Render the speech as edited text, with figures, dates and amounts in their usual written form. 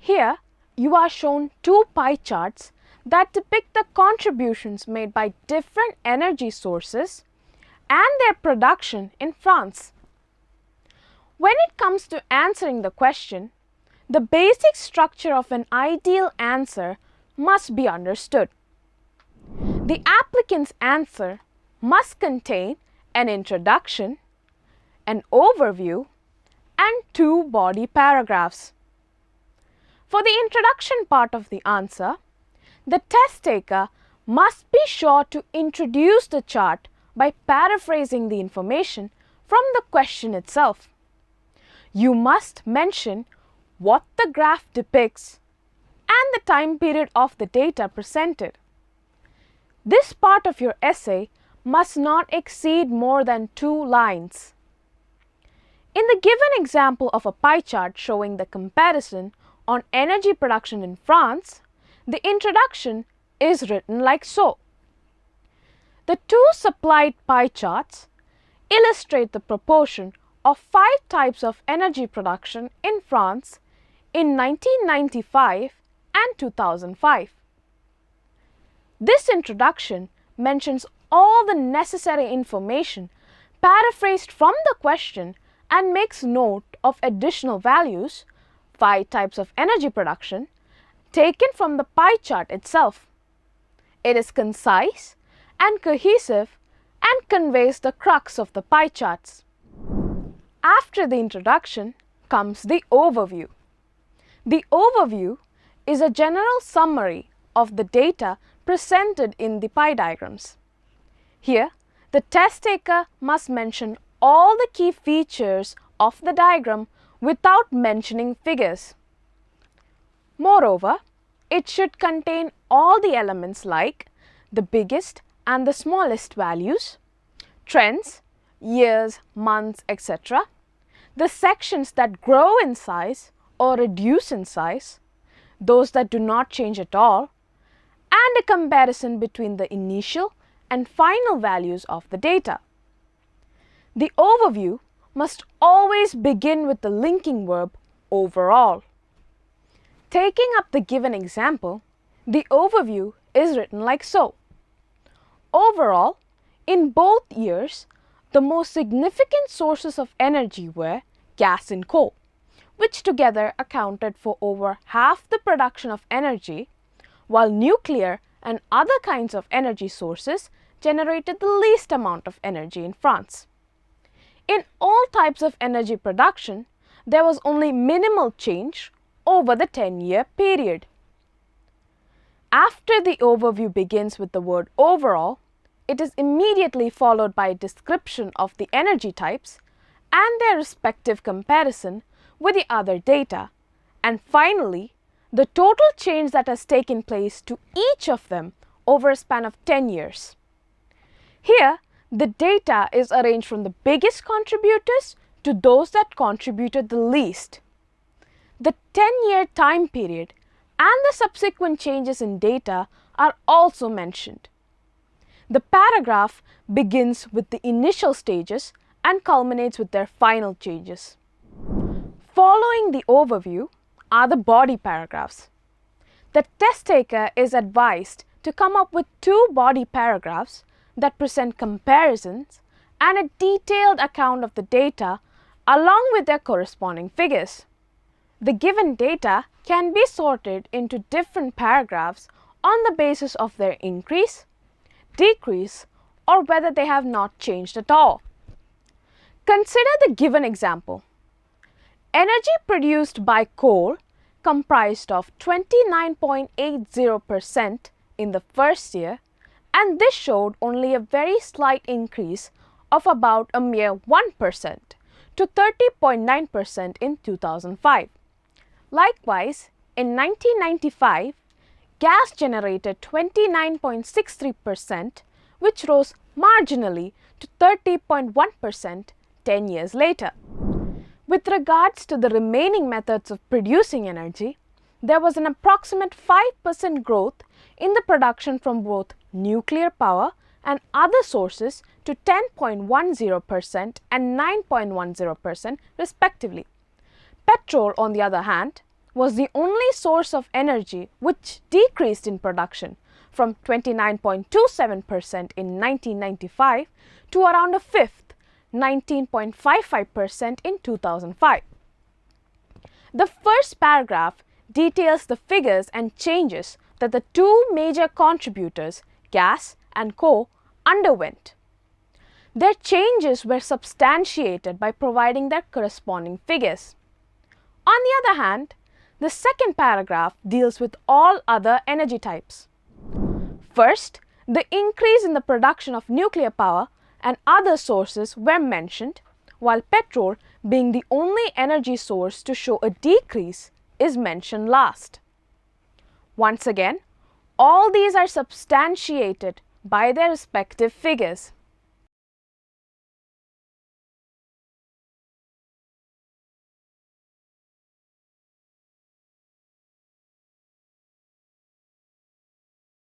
Here, you are shown two pie charts that depict the contributions made by different energy sources and their production in France. When it comes to answering the question, the basic structure of an ideal answer must be understood. The applicant's answer must contain an introduction, an overview, and two body paragraphs. For the introduction part of the answer, the test taker must be sure to introduce the chart by paraphrasing the information from the question itself. You must mention what the graph depicts and the time period of the data presented. This part of your essay must not exceed more than 2 lines. In the given example of a pie chart showing the comparison on energy production in France, the introduction is written like so. The two supplied pie charts illustrate the proportion of 5 types of energy production in France in 1995 and 2005. This introduction mentions all the necessary information paraphrased from the question and makes note of additional values, 5 types of energy production, taken from the pie chart itself. It is concise and cohesive and conveys the crux of the pie charts. After the introduction comes the overview. The overview is a general summary of the data presented in the pie diagrams. Here, the test taker must mention all the key features of the diagram without mentioning figures. Moreover, it should contain all the elements like the biggest and the smallest values, trends, years, months, etc., the sections that grow in size or reduce in size, those that do not change at all, and a comparison between the initial and final values of the data. The overview must always begin with the linking verb overall. Taking up the given example, the overview is written like so. Overall, in both years, the most significant sources of energy were gas and coal, which together accounted for over half the production of energy, while nuclear and other kinds of energy sources generated the least amount of energy in France. In all types of energy production, there was only minimal change over the 10-year period. After the overview begins with the word overall, it is immediately followed by a description of the energy types and their respective comparison with the other data, and finally, the total change that has taken place to each of them over a span of 10 years. Here, the data is arranged from the biggest contributors to those that contributed the least. The 10-year time period and the subsequent changes in data are also mentioned. The paragraph begins with the initial stages and culminates with their final changes. Following the overview are the body paragraphs. The test taker is advised to come up with 2 body paragraphs that present comparisons and a detailed account of the data along with their corresponding figures. The given data can be sorted into different paragraphs on the basis of their increase, decrease, or whether they have not changed at all. Consider the given example. Energy produced by coal comprised of 29.80% in the first year, and this showed only a very slight increase of about a mere 1% to 30.9% in 2005. Likewise, in 1995, gas generated 29.63%, which rose marginally to 30.1% 10 years later. With regards to the remaining methods of producing energy, there was an approximate 5% growth in the production from both nuclear power and other sources to 10.10% and 9.10% respectively. Petrol, on the other hand, was the only source of energy which decreased in production from 29.27% in 1995 to around a fifth, 19.55% in 2005. The first paragraph details the figures and changes that the two major contributors, gas and coal, underwent. Their changes were substantiated by providing their corresponding figures. On the other hand, the second paragraph deals with all other energy types. First, the increase in the production of nuclear power and other sources were mentioned, while petrol, being the only energy source to show a decrease, is mentioned last. Once again, all these are substantiated by their respective figures.